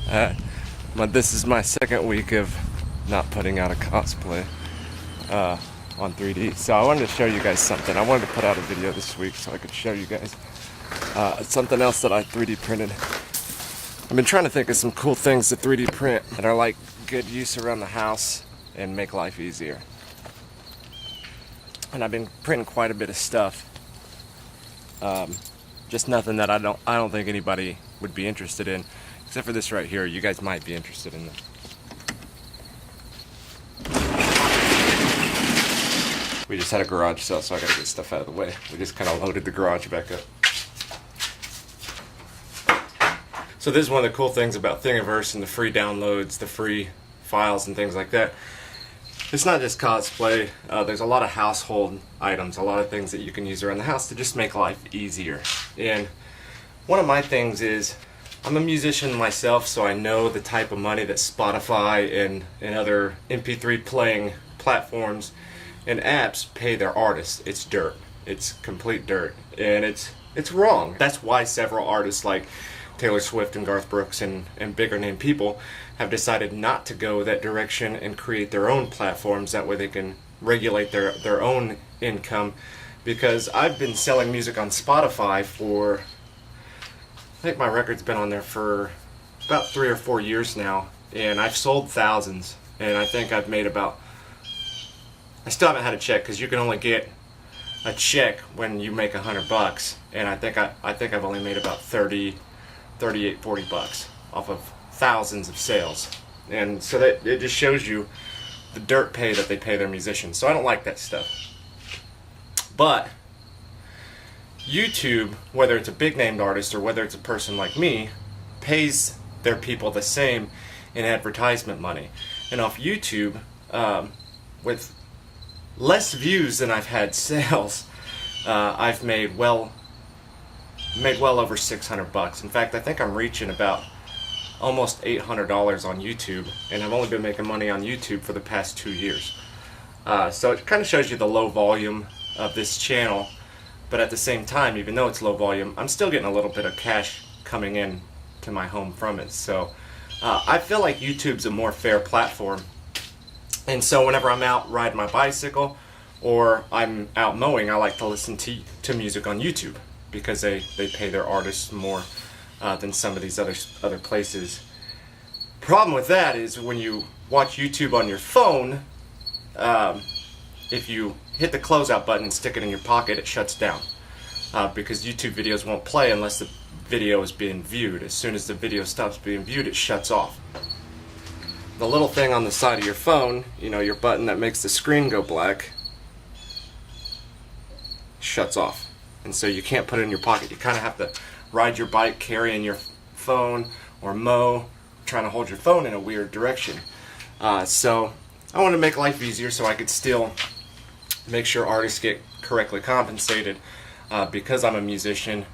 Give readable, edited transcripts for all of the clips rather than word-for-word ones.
This is my second week of not putting out a cosplay on 3D. So I wanted to show you guys something. I wanted to put out a video this week so I could show you guys something else that I 3D printed. I've been trying to think of some cool things to 3D print that are like good use around the house and make life easier. And I've been printing quite a bit of stuff. Just nothing that I don't think anybody would be interested in, except for this right here. You guys might be interested in this. We just had a garage sale, so I gotta get stuff out of the way. We just kind of loaded the garage back up. So this is one of the cool things about Thingiverse and the free downloads, the free files and things like that. It's not just cosplay. There's a lot of household items, a lot of things that you can use around the house to just make life easier. And one of my things is, I'm a musician myself, so I know the type of money that Spotify and other MP3 playing platforms and apps pay their artists. It's dirt. It's complete dirt. And it's wrong. That's why several artists like Taylor Swift and Garth Brooks and bigger name people have decided not to go that direction and create their own platforms. That way they can regulate their own income. Because I've been selling music on Spotify for, I think my record's been on there for about 3 or 4 years now, and I've sold thousands, and I think I've made about, I still haven't had a check because you can only get a check when you make $100, and I think I've only made about 38, 40 bucks off of thousands of sales. And so that it just shows you the dirt pay that they pay their musicians. So I don't like that stuff. But YouTube, whether it's a big named artist or whether it's a person like me, pays their people the same in advertisement money. And off YouTube, with less views than I've had sales, I've made well over 600 bucks. In fact, I think I'm reaching about almost $800 on YouTube, and I've only been making money on YouTube for the past 2 years. So it kind of shows you the low volume of this channel, but at the same time, even though it's low volume, I'm still getting a little bit of cash coming in to my home from it. So I feel like YouTube's a more fair platform. And so whenever I'm out riding my bicycle or I'm out mowing, I like to listen to music on YouTube, because they pay their artists more than some of these other places. Problem with that is when you watch YouTube on your phone, if you hit the closeout button and stick it in your pocket, it shuts down, because YouTube videos won't play unless the video is being viewed. As soon as the video stops being viewed, it shuts off. The little thing on the side of your phone, you know, your button that makes the screen go black, shuts off. And so you can't put it in your pocket. You kind of have to ride your bike carrying your phone, or mow, trying to hold your phone in a weird direction. So I want to make life easier so I could still make sure artists get correctly compensated, because I'm a musician,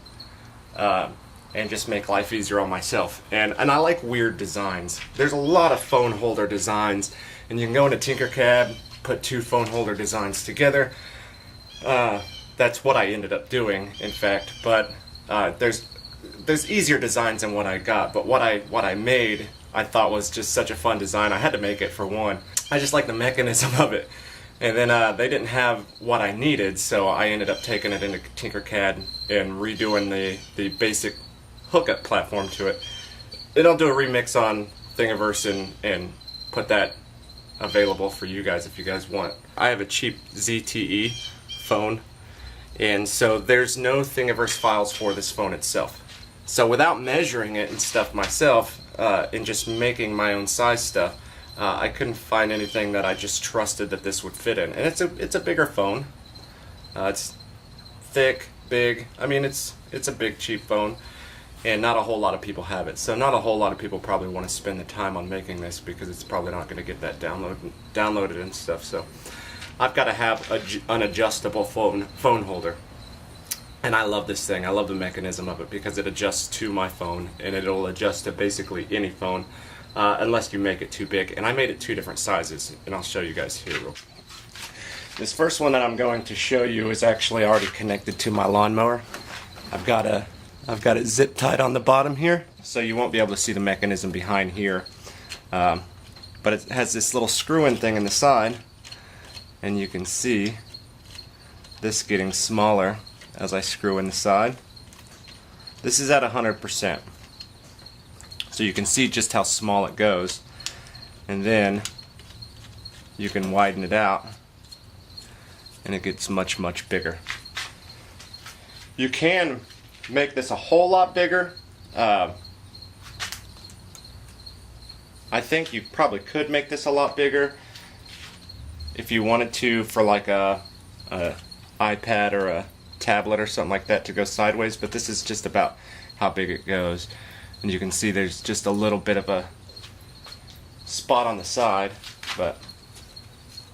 and just make life easier on myself. And I like weird designs. There's a lot of phone holder designs, and you can go into Tinkercad, put 2 phone holder designs together. That's what I ended up doing, in fact. But there's easier designs than what I got. But what I made, I thought was just such a fun design. I had to make it for one. I just like the mechanism of it. And then they didn't have what I needed, so I ended up taking it into Tinkercad and redoing the basic hookup platform to it. Then I'll do a remix on Thingiverse and put that available for you guys if you guys want. I have a cheap ZTE phone, and so there's no Thingiverse files for this phone itself. So without measuring it and stuff myself, and just making my own size stuff, I couldn't find anything that I just trusted that this would fit in. And it's a bigger phone. It's thick, big. I mean, it's a big, cheap phone, and not a whole lot of people have it. So not a whole lot of people probably want to spend the time on making this, because it's probably not going to get that downloaded and stuff. So I've got to have an adjustable phone holder. And I love this thing. I love the mechanism of it, because it adjusts to my phone, and it'll adjust to basically any phone, unless you make it too big. And I made it 2 different sizes, and I'll show you guys here real quick. This first one that I'm going to show you is actually already connected to my lawnmower. I've got a I've got it zip tied on the bottom here, so you won't be able to see the mechanism behind here. But it has this little screw-in thing in the side, and you can see this getting smaller as I screw in the side. This is at 100%. So you can see just how small it goes. And then you can widen it out and it gets much, much bigger. You can make this a whole lot bigger. I think you probably could make this a lot bigger if you wanted to, for like a iPad or a tablet or something like that to go sideways, but this is just about how big it goes. And you can see there's just a little bit of a spot on the side, but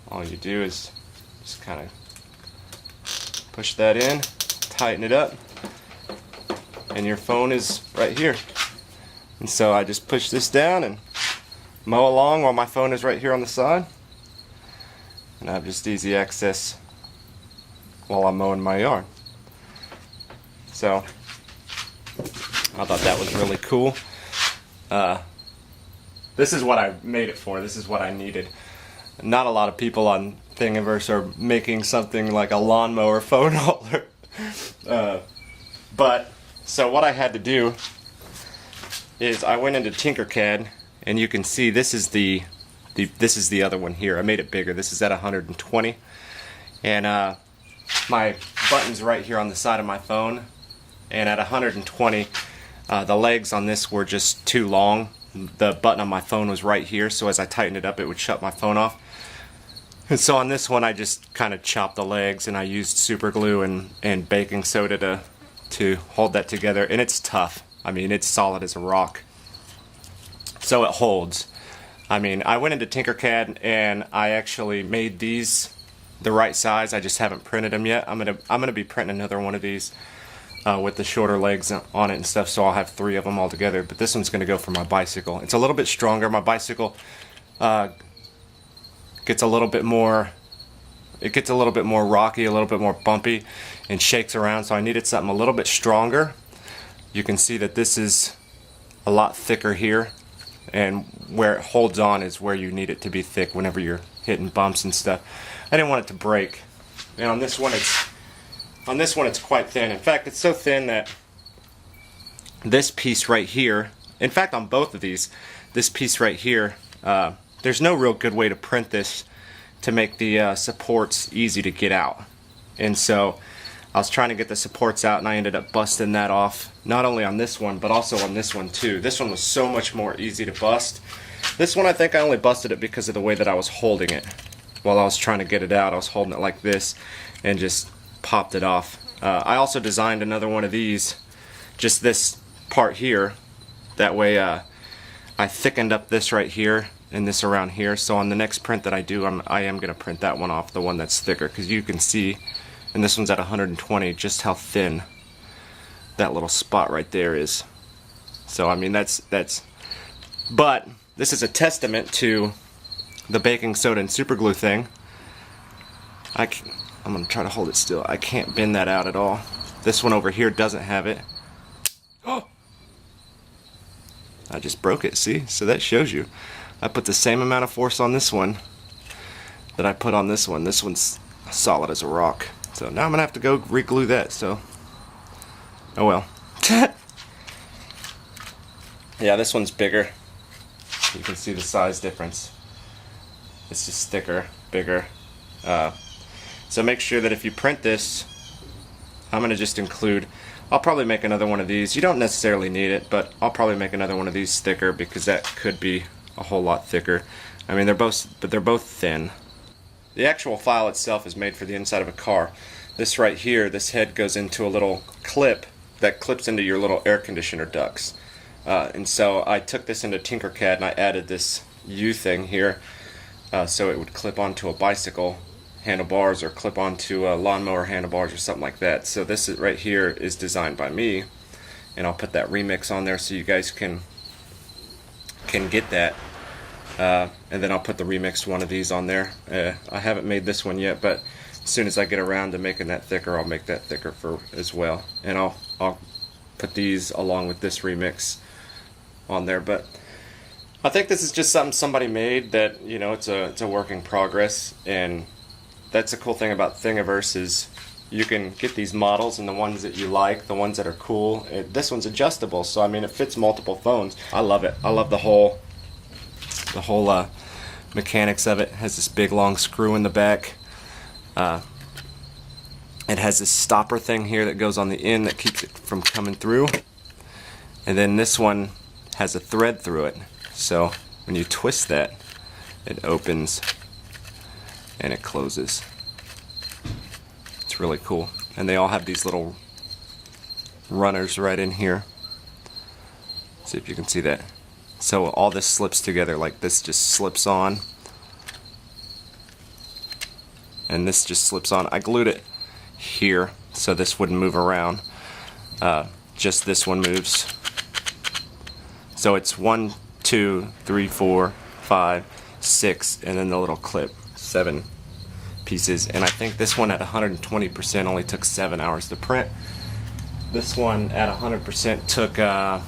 all you do is just kind of push that in, tighten it up, and your phone is right here. And so I just push this down and mow along while my phone is right here on the side, and I have just easy access while I'm mowing my yard. So I thought that was really cool. This is what I made it for. This is what I needed. Not a lot of people on Thingiverse are making something like a lawnmower phone holder. But so what I had to do is I went into Tinkercad, and you can see this is the other one here. I made it bigger. This is at 120, and my button's right here on the side of my phone. And at 120, the legs on this were just too long. The button on my phone was right here, so as I tightened it up, it would shut my phone off. And so on this one, I just kind of chopped the legs, and I used super glue and baking soda to hold that together. And it's tough. I mean, it's solid as a rock. So it holds. I mean, I went into Tinkercad and I actually made these the right size. I just haven't printed them yet. I'm gonna be printing another one of these with the shorter legs on it and stuff, so I'll have 3 of them all together. But this one's gonna go for my bicycle. It's a little bit stronger. My bicycle gets a little bit more. It gets a little bit more rocky, a little bit more bumpy, and shakes around. So I needed something a little bit stronger. You can see that this is a lot thicker here, and where it holds on is where you need it to be thick whenever you're hitting bumps and stuff. I didn't want it to break. And on this one it's quite thin. In fact, it's so thin that this piece right here, in fact on both of these, this piece right here, there's no real good way to print this to make the supports easy to get out. And so I was trying to get the supports out, and I ended up busting that off, not only on this one, but also on this one too. This one was so much more easy to bust. This one, I think I only busted it because of the way that I was holding it. While I was trying to get it out, I was holding it like this and just popped it off. I also designed another one of these, just this part here. That way I thickened up this right here and this around here. So on the next print that I do, I am going to print that one off, the one that's thicker, because you can see, and this one's at 120, just how thin that little spot right there is. So I mean, but this is a testament to the baking soda and super glue thing. I'm going to try to hold it still. I can't bend that out at all. This one over here doesn't have it. Oh! I just broke it, see? So that shows you. I put the same amount of force on this one that I put on this one. This one's solid as a rock. So now I'm going to have to go re-glue that, so oh well. Yeah, this one's bigger. You can see the size difference. It's just thicker, bigger. So make sure that if you print this, I'm going to just include, I'll probably make another one of these. You don't necessarily need it, but I'll probably make another one of these thicker, because that could be a whole lot thicker. I mean, they're both thin. The actual file itself is made for the inside of a car. This right here, this head goes into a little clip that clips into your little air conditioner ducts. And so I took this into Tinkercad and I added this U thing here, so it would clip onto a bicycle handlebars or clip onto a lawnmower handlebars or something like that. So this right here is designed by me, and I'll put that remix on there so you guys can get that. And then I'll put the remixed one of these on there. I haven't made this one yet, but as soon as I get around to making that thicker, I'll make that thicker as well. And I'll put these along with this remix on there. But I think this is just something somebody made that, you know, it's a work in progress, and that's the cool thing about Thingiverse is you can get these models and the ones that you like, the ones that are cool. This one's adjustable, so I mean it fits multiple phones. I love it. I love the whole mechanics of it. It has this big long screw in the back. It has this stopper thing here that goes on the end that keeps it from coming through. And then this one has a thread through it. So when you twist that, it opens and it closes. It's really cool. And they all have these little runners right in here. See if you can see that. So all this slips together, like this just slips on. And this just slips on. I glued it here so this wouldn't move around. Just this one moves. So it's 1, 2, 3, 4, 5, 6, and then the little clip, 7 pieces. And I think this one at 120% only took 7 hours to print. This one at 100% took I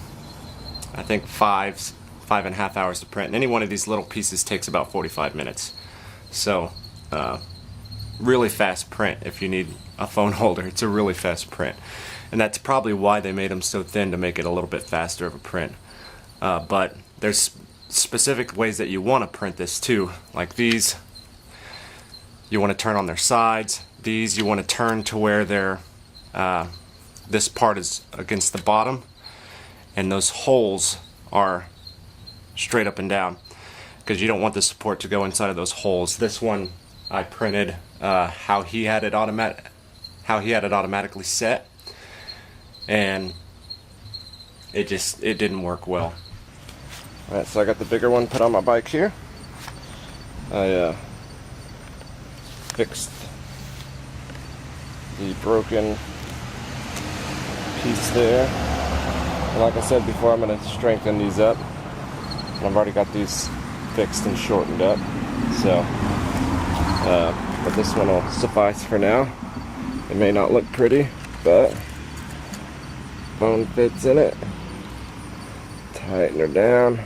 think 5.5 hours to print. And any one of these little pieces takes about 45 minutes. So really fast print if you need a phone holder. It's a really fast print, and that's probably why they made them so thin, to make it a little bit faster of a print. But there's specific ways that you want to print this too. Like these, you want to turn on their sides. These you want to turn to where they're this part is against the bottom, and those holes are straight up and down, because you don't want the support to go inside of those holes. This one I printed how he had it automatically set, and it didn't work well. Alright, so I got the bigger one put on my bike here. I fixed the broken piece there, and like I said before, I'm going to strengthen these up, and I've already got these fixed and shortened up, so but this one will suffice for now. It may not look pretty, but phone fits in it. Tighten her down.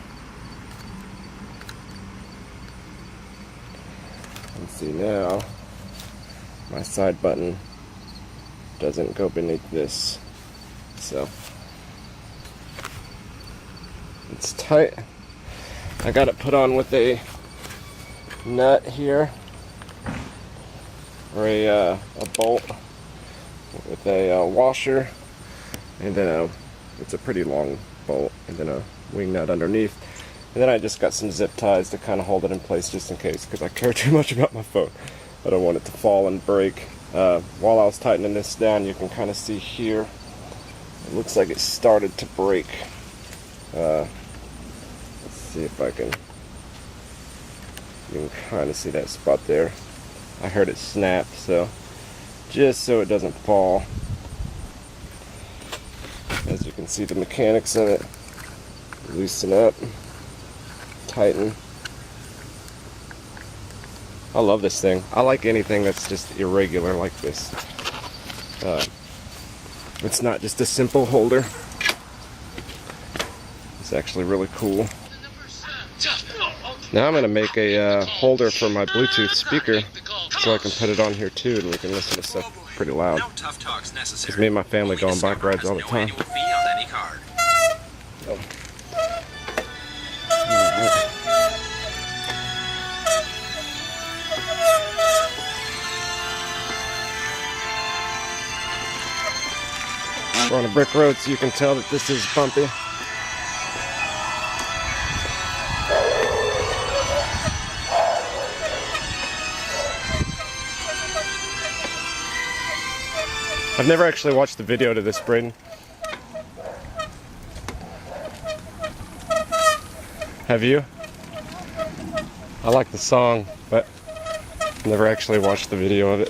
And see now, my side button doesn't go beneath this, so it's tight. I got it put on with a nut here, or a bolt with a washer, and then it's a pretty long bolt, and then a wing nut underneath. And then I just got some zip ties to kind of hold it in place, just in case, because I care too much about my phone. I don't want it to fall and break. While I was tightening this down, you can kind of see here, it looks like it started to break. Let's see if I can, you can kind of see that spot there. I heard it snap, so just so it doesn't fall. As you can see, the mechanics of it, loosen up, tighten. I love this thing. I like anything that's just irregular like this. It's not just a simple holder. It's actually really cool. Now I'm going to make a holder for my Bluetooth speaker, so I can put it on here too, and we can listen to stuff pretty loud. Because me and my family go on bike rides all the time. So. We're on a brick road, so you can tell that this is bumpy. I've never actually watched the video to this, Braden. Have you? I like the song, but never actually watched the video of it.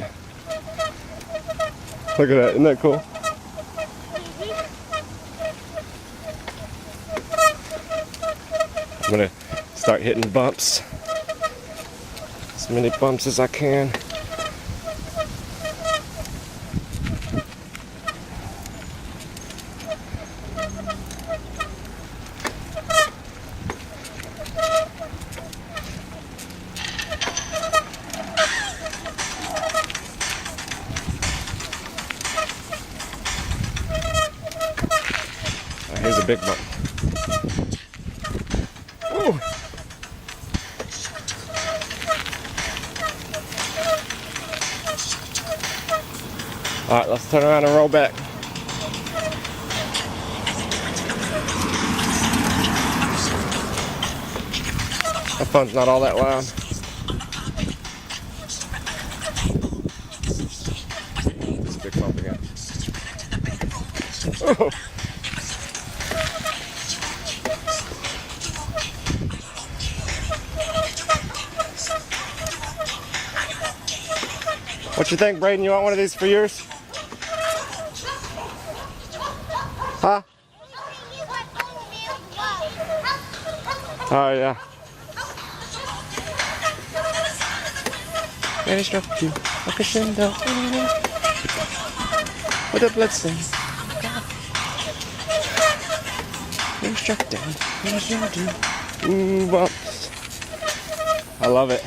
Look at that, isn't that cool? I'm gonna start hitting bumps. As many bumps as I can. a big bump. Ooh. Alright, let's turn around and roll back. My phone's not all that loud. This big bump again. Oh. What you think, Braden? You want one of these for yours? Huh? Oh yeah. And it's dropped you like a crescendo with a blessing. And struck down. And it's dropped you. Ooh, bumps. I love it.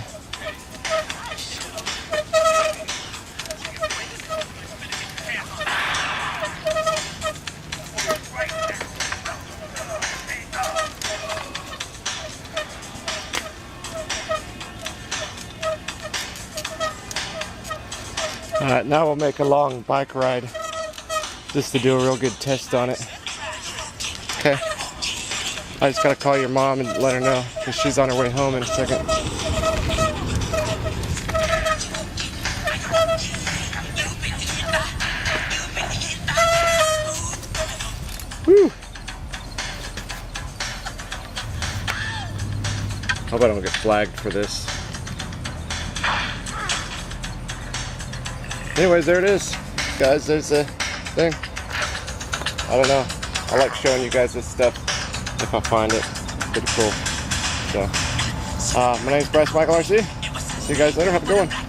Alright, now we'll make a long bike ride just to do a real good test on it. Okay. I just gotta call your mom and let her know because she's on her way home in a second. Woo! I hope I don't get flagged for this. Anyways, there it is. Guys, there's the thing. I don't know. I like showing you guys this stuff if I find it. It's pretty cool. So, my name's Bryce Michael RC. See you guys later. Have a good one.